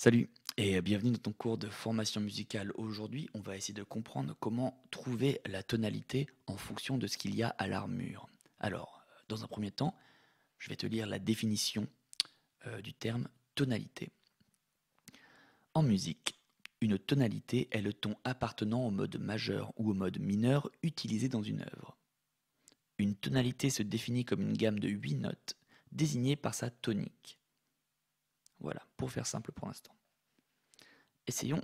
Salut et bienvenue dans ton cours de formation musicale. Aujourd'hui, on va essayer de comprendre comment trouver la tonalité en fonction de ce qu'il y a à l'armure. Alors, dans un premier temps, je vais te lire la définition du terme tonalité. En musique, une tonalité est le ton appartenant au mode majeur ou au mode mineur utilisé dans une œuvre. Une tonalité se définit comme une gamme de 8 notes désignée par sa tonique. Voilà, pour faire simple pour l'instant. Essayons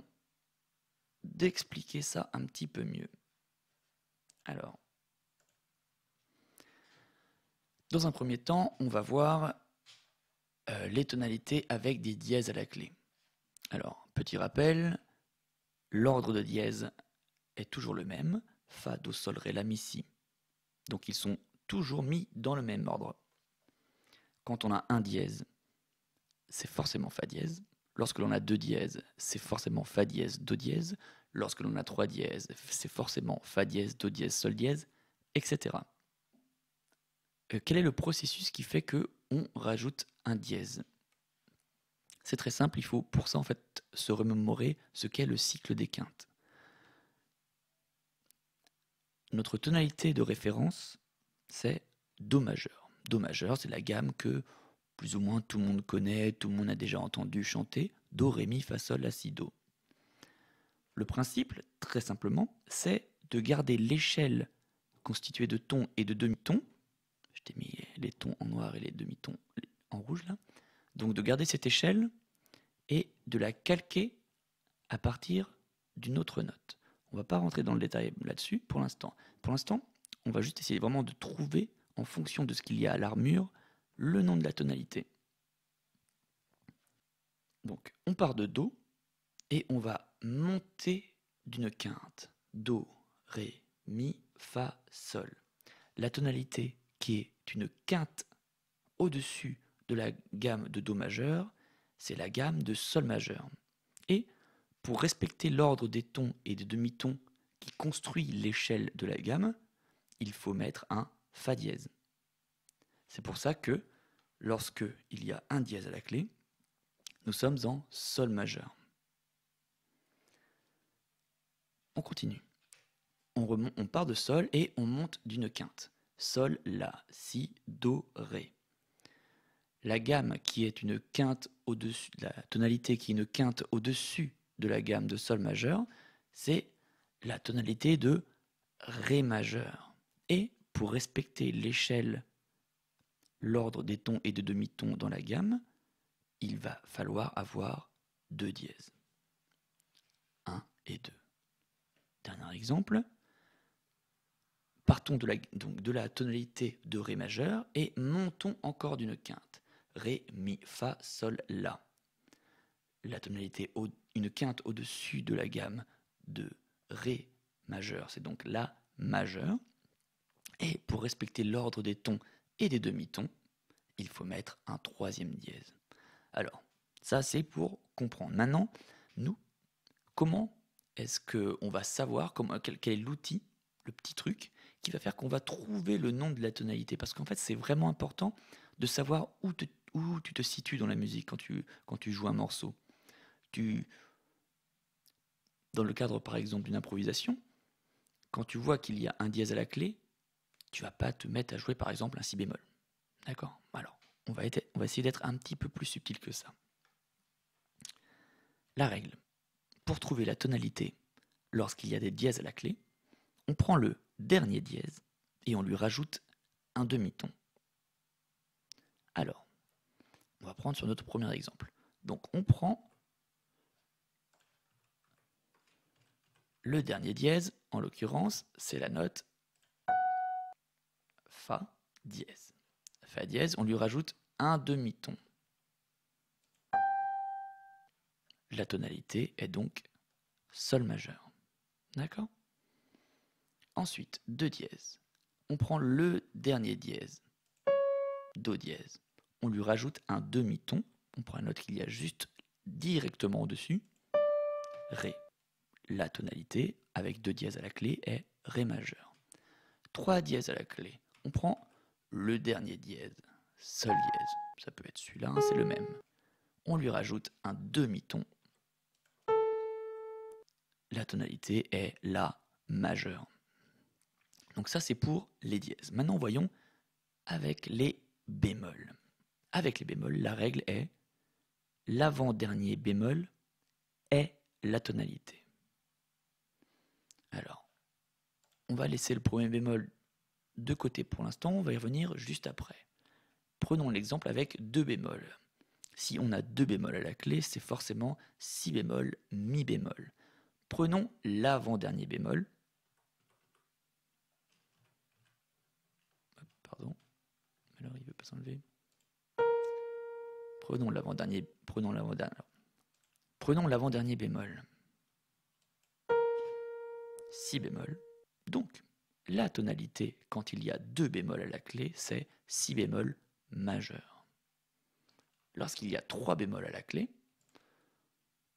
d'expliquer ça un petit peu mieux. Alors, dans un premier temps, on va voir les tonalités avec des dièses à la clé. Alors, petit rappel, l'ordre de dièse est toujours le même, Fa, Do, Sol, Ré, La, Mi, Si. Donc ils sont toujours mis dans le même ordre. Quand on a un dièse, c'est forcément Fa dièse. Lorsque l'on a deux dièses, c'est forcément Fa dièse, Do dièse. Lorsque l'on a trois dièses, c'est forcément Fa dièse, Do dièse, Sol dièse, etc. Quel est le processus qui fait que on rajoute un dièse? C'est très simple, il faut pour ça en fait se remémorer ce qu'est le cycle des quintes. Notre tonalité de référence, c'est Do majeur. Do majeur, c'est la gamme que plus ou moins tout le monde connaît, tout le monde a déjà entendu chanter. Do, Ré, Mi, Fa, Sol, La, Si, Do. Le principe, très simplement, c'est de garder l'échelle constituée de tons et de demi-tons. Je t'ai mis les tons en noir et les demi-tons en rouge là. Donc de garder cette échelle et de la calquer à partir d'une autre note. On ne va pas rentrer dans le détail là-dessus pour l'instant. Pour l'instant, on va juste essayer vraiment de trouver, en fonction de ce qu'il y a à l'armure, le nom de la tonalité. Donc on part de Do et on va monter d'une quinte. Do, Ré, Mi, Fa, Sol. La tonalité qui est une quinte au-dessus de la gamme de Do majeur, c'est la gamme de Sol majeur. Et pour respecter l'ordre des tons et des demi-tons qui construit l'échelle de la gamme, il faut mettre un Fa dièse. C'est pour ça que lorsque il y a un dièse à la clé, nous sommes en Sol majeur. On continue. On part de Sol et on monte d'une quinte. Sol, La, Si, Do, Ré. La gamme qui est une quinte au-dessus, la tonalité qui est une quinte au-dessus de la gamme de Sol majeur, c'est la tonalité de Ré majeur. Et pour respecter l'échelle, l'ordre des tons et des demi-tons dans la gamme, il va falloir avoir deux dièses. 1 et 2. Dernier exemple. Partons de la tonalité de Ré majeur et montons encore d'une quinte. Ré, Mi, Fa, Sol, La. La tonalité, une quinte au-dessus de la gamme de Ré majeur, c'est donc La majeur. Et pour respecter l'ordre des tons et des demi-tons, il faut mettre un troisième dièse. Alors, ça c'est pour comprendre. Maintenant, nous, comment est-ce qu'on va savoir quel est l'outil, le petit truc, qui va faire qu'on va trouver le nom de la tonalité? Parce qu'en fait, c'est vraiment important de savoir où tu te situes dans la musique quand tu joues un morceau. Dans le cadre, par exemple, d'une improvisation, quand tu vois qu'il y a un dièse à la clé, tu vas pas te mettre à jouer, par exemple, un si bémol. D'accord? Alors, on va essayer d'être un petit peu plus subtil que ça. La règle. Pour trouver la tonalité lorsqu'il y a des dièses à la clé, on prend le dernier dièse et on lui rajoute un demi-ton. Alors, on va prendre sur notre premier exemple. Donc on prend le dernier dièse, en l'occurrence, c'est la note Fa dièse. Fa dièse, on lui rajoute un demi-ton. La tonalité est donc Sol majeur. D'accord? Ensuite, deux dièses. On prend le dernier dièse, Do dièse. On lui rajoute un demi-ton. On prend la note qu'il y a juste directement au-dessus, Ré. La tonalité, avec deux dièses à la clé, est Ré majeur. Trois dièses à la clé. On prend le dernier dièse, Sol dièse. Ça peut être celui-là, c'est le même. on lui rajoute un demi-ton. La tonalité est La majeur. Donc ça, c'est pour les dièses. Maintenant, voyons avec les bémols. Avec les bémols, la règle est l'avant-dernier bémol est la tonalité. Alors, on va laisser le premier bémol de côté pour l'instant, on va y revenir juste après. Prenons l'exemple avec deux bémols. Si on a deux bémols à la clé, c'est forcément si bémol, mi bémol. Prenons l'avant-dernier bémol. Pardon, alors il ne veut pas s'enlever. Prenons l'avant-dernier bémol. Si bémol. Donc, la tonalité, quand il y a deux bémols à la clé, c'est si bémol majeur. Lorsqu'il y a trois bémols à la clé,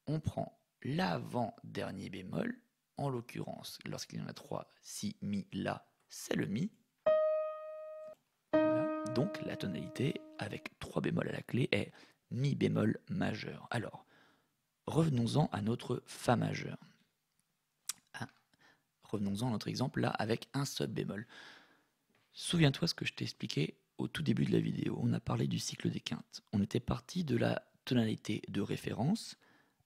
on prend l'avant-dernier bémol, en l'occurrence, lorsqu'il y en a trois, si, mi, la, c'est le mi. Voilà. Donc la tonalité avec trois bémols à la clé est mi bémol majeur. Alors, revenons-en à notre fa majeur. Revenons-en à notre exemple là avec un seul bémol. Souviens-toi ce que je t'ai expliqué au tout début de la vidéo. On a parlé du cycle des quintes. On était parti de la tonalité de référence,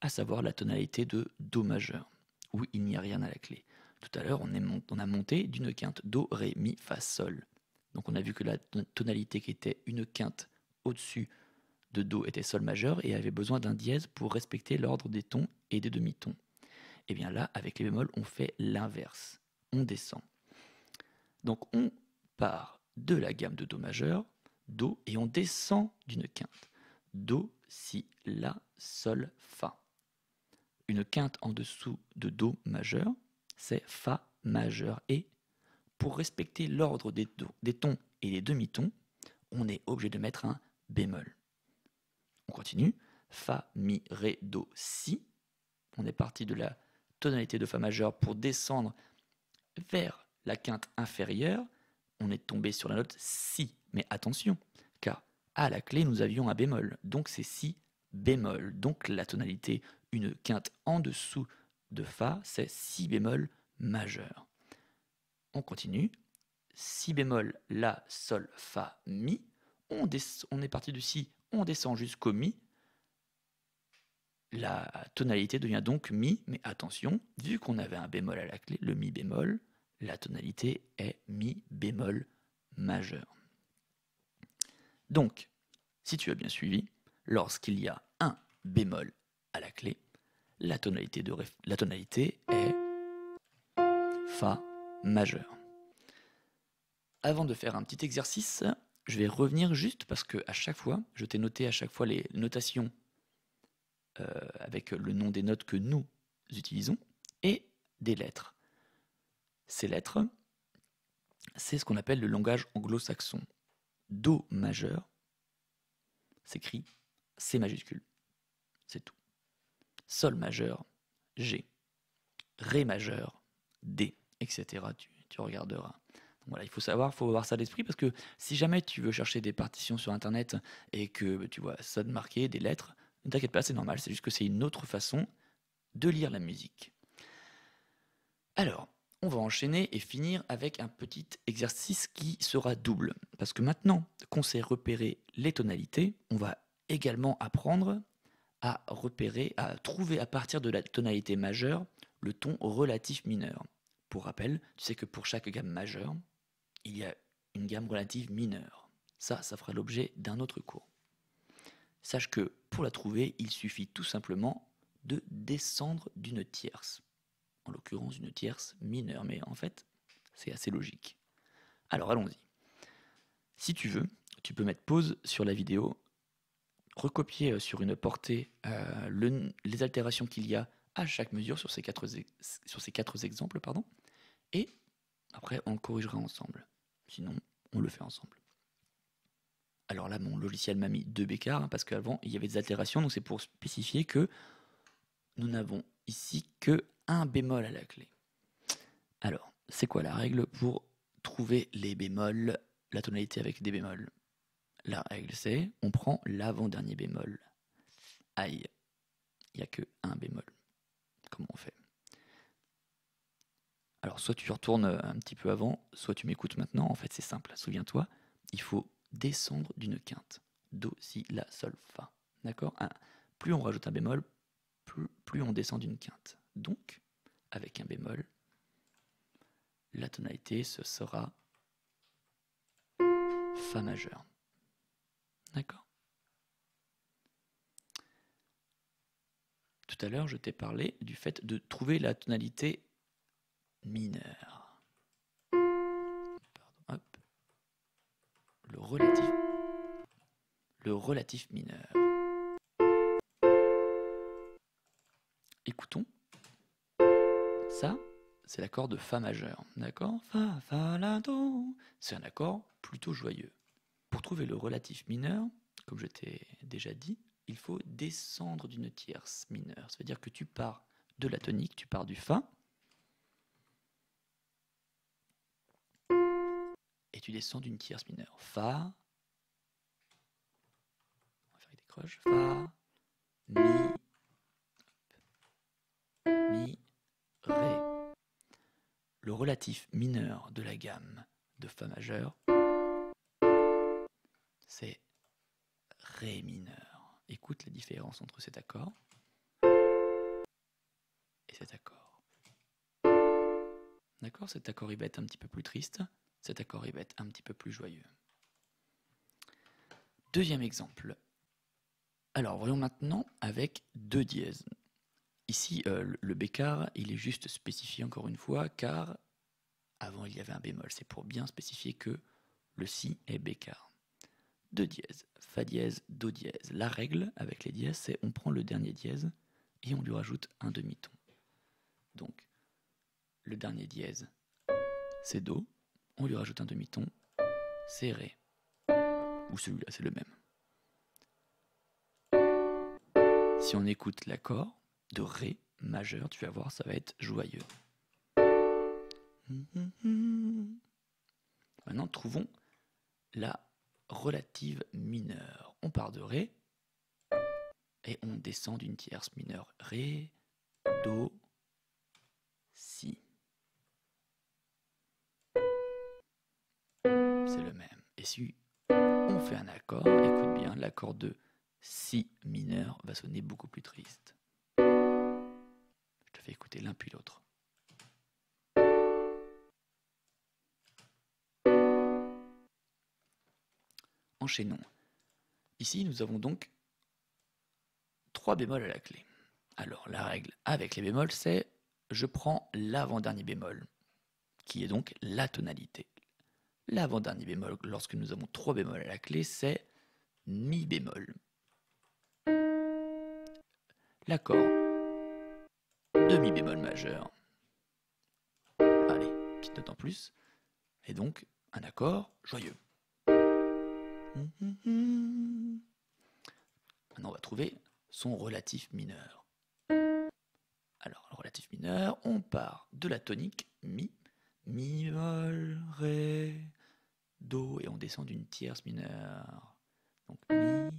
à savoir la tonalité de Do majeur, où il n'y a rien à la clé. Tout à l'heure, on a monté d'une quinte Do, Ré, Mi, Fa, Sol. Donc on a vu que la tonalité qui était une quinte au-dessus de Do était Sol majeur et avait besoin d'un dièse pour respecter l'ordre des tons et des demi-tons. Et bien là, avec les bémols, on fait l'inverse. On descend. Donc on part de la gamme de Do majeur, Do, et on descend d'une quinte. Do, Si, La, Sol, Fa. Une quinte en dessous de Do majeur, c'est Fa majeur. Et pour respecter l'ordre des tons et des demi-tons, on est obligé de mettre un bémol. On continue. Fa, Mi, Ré, Do, Si. On est parti de la tonalité de Fa majeur pour descendre vers la quinte inférieure. On est tombé sur la note Si. Mais attention, car à la clé, nous avions un bémol. Donc c'est Si bémol. Donc la tonalité, une quinte en dessous de Fa, c'est Si bémol majeur. On continue. Si bémol, La, Sol, Fa, Mi. On est parti du Si, on descend jusqu'au Mi. La tonalité devient donc Mi, mais attention, vu qu'on avait un bémol à la clé, le Mi bémol, la tonalité est Mi bémol majeur. Donc, si tu as bien suivi, lorsqu'il y a un bémol à la clé, la tonalité est Fa majeur. Avant de faire un petit exercice, je vais revenir juste parce que à chaque fois, je t'ai noté à chaque fois les notations avec le nom des notes que nous utilisons et des lettres. Ces lettres, c'est ce qu'on appelle le langage anglo-saxon. Do majeur s'écrit C majuscule. C'est tout. Sol majeur, G. Ré majeur, D, etc. Tu regarderas. Donc voilà, il faut avoir ça à l'esprit parce que si jamais tu veux chercher des partitions sur internet et que tu vois ça de marquer des lettres, ne t'inquiète pas, c'est normal, c'est juste que c'est une autre façon de lire la musique. Alors, on va enchaîner et finir avec un petit exercice qui sera double. Parce que maintenant qu'on sait repérer les tonalités, on va également apprendre à trouver à partir de la tonalité majeure le ton relatif mineur. Pour rappel, tu sais que pour chaque gamme majeure, il y a une gamme relative mineure. Ça fera l'objet d'un autre cours. Sache que pour la trouver, il suffit tout simplement de descendre d'une tierce. En l'occurrence, une tierce mineure, mais en fait, c'est assez logique. Alors allons-y. Si tu veux, tu peux mettre pause sur la vidéo, recopier sur une portée les altérations qu'il y a à chaque mesure sur ces quatre exemples, et après on le corrigera ensemble. Sinon, on le fait ensemble. Alors là, mon logiciel m'a mis 2 bécards, parce qu'avant, il y avait des altérations, donc c'est pour spécifier que nous n'avons ici que un bémol à la clé. Alors, c'est quoi la règle pour trouver les bémols, la tonalité avec des bémols? La règle, c'est on prend l'avant-dernier bémol. Aïe, il n'y a que un bémol. Comment on fait? Alors, soit tu retournes un petit peu avant, soit tu m'écoutes maintenant. En fait, c'est simple. Souviens-toi, il faut descendre d'une quinte. Do, si, la, sol, fa. D'accord? Plus on rajoute un bémol, plus on descend d'une quinte. Donc, avec un bémol, la tonalité, ce sera fa majeur. D'accord? Tout à l'heure, je t'ai parlé du fait de trouver la tonalité mineure. Pardon, hop. Le relatif mineur. Écoutons. Ça, c'est l'accord de fa majeur. D'accord? Fa, fa, la, do. C'est un accord plutôt joyeux. Pour trouver le relatif mineur, comme je t'ai déjà dit, il faut descendre d'une tierce mineure. Ça veut dire que tu pars de la tonique, tu pars du fa, et tu descends d'une tierce mineure. Fa, on va faire des croches, fa, mi, ré. Le relatif mineur de la gamme de fa majeur, c'est ré mineur. Écoute la différence entre cet accord et cet accord. D'accord? Cet accord il va être un petit peu plus triste, cet accord il va être un petit peu plus joyeux. Deuxième exemple. Alors voyons maintenant avec deux dièses. Ici le bécard il est juste spécifié encore une fois car avant il y avait un bémol. C'est pour bien spécifier que le si est bécard. Deux dièses, fa dièse, do dièse. La règle avec les dièses c'est on prend le dernier dièse et on lui rajoute un demi-ton. Donc le dernier dièse c'est do, on lui rajoute un demi-ton, c'est ré. Ou celui-là, c'est le même. Si on écoute l'accord de ré majeur, tu vas voir, ça va être joyeux. Maintenant, trouvons la relative mineure. On part de ré et on descend d'une tierce mineure. Ré, do, si. C'est le même. Et si on fait un accord, écoute bien, l'accord de si mineur va sonner beaucoup plus triste. Je te fais écouter l'un puis l'autre. Enchaînons. Ici, nous avons donc 3 bémols à la clé. Alors, la règle avec les bémols, c'est je prends l'avant-dernier bémol, qui est donc la tonalité. L'avant-dernier bémol, lorsque nous avons 3 bémols à la clé, c'est mi bémol. L'accord de mi bémol majeur. Allez, petite note en plus. Et donc, un accord joyeux. Maintenant, on va trouver son relatif mineur. Alors, le relatif mineur, on part de la tonique mi, mi bémol, ré, do, et on descend d'une tierce mineure. Donc mi.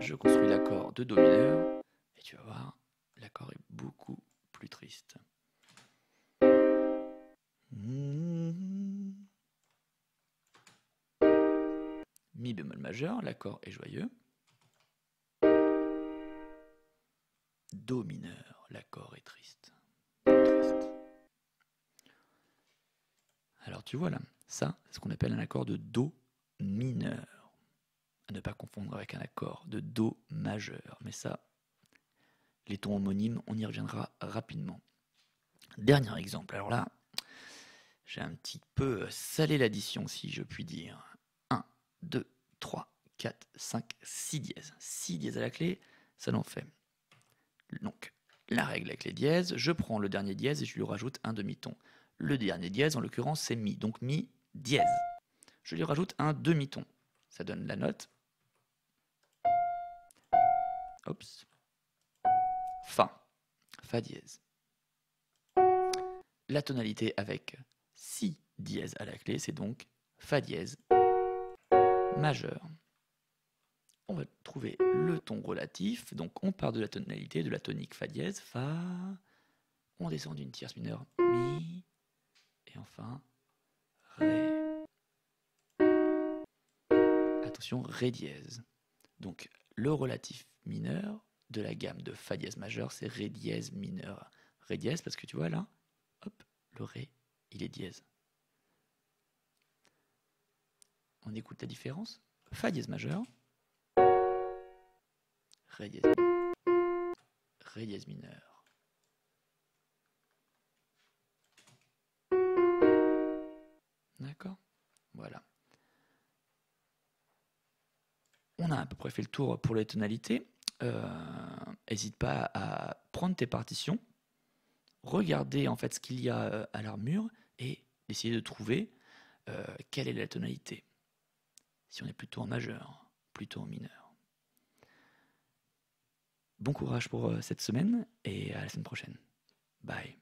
Je construis l'accord de do mineur, et tu vas voir, l'accord est beaucoup plus triste. Mi bémol majeur, l'accord est joyeux. Do mineur, l'accord est triste. Alors tu vois là, ça, c'est ce qu'on appelle un accord de do mineur. À ne pas confondre avec un accord de do majeur. Mais ça, les tons homonymes, on y reviendra rapidement. Dernier exemple, alors là, j'ai un petit peu salé l'addition, si je puis dire. 1, 2, 3, 4, 5, 6 dièses. 6 dièses à la clé, ça n'en fait. Donc, la règle avec les dièses, je prends le dernier dièse et je lui rajoute un demi-ton. Le dernier dièse, en l'occurrence, c'est mi, donc mi dièse. Je lui rajoute un demi-ton. Ça donne la note. Oups. Fa. Fa dièse. La tonalité avec si dièse à la clé, c'est donc Fa dièse majeur. On va trouver le ton relatif, donc on part de la tonalité de la tonique Fa dièse, Fa, on descend d'une tierce mineure, Mi, et enfin Ré. Attention, Ré dièse. Donc le relatif mineur de la gamme de Fa dièse majeur, c'est Ré dièse mineur. Ré dièse parce que tu vois là, hop, le Ré, il est dièse. On écoute la différence. Fa dièse majeur, Ré dièse mineur. D'accord? Voilà. On a à peu près fait le tour pour les tonalités. N'hésite pas à prendre tes partitions, regarder en fait ce qu'il y a à l'armure et essayer de trouver quelle est la tonalité. Si on est plutôt en majeur, plutôt en mineur. Bon courage pour cette semaine et à la semaine prochaine. Bye.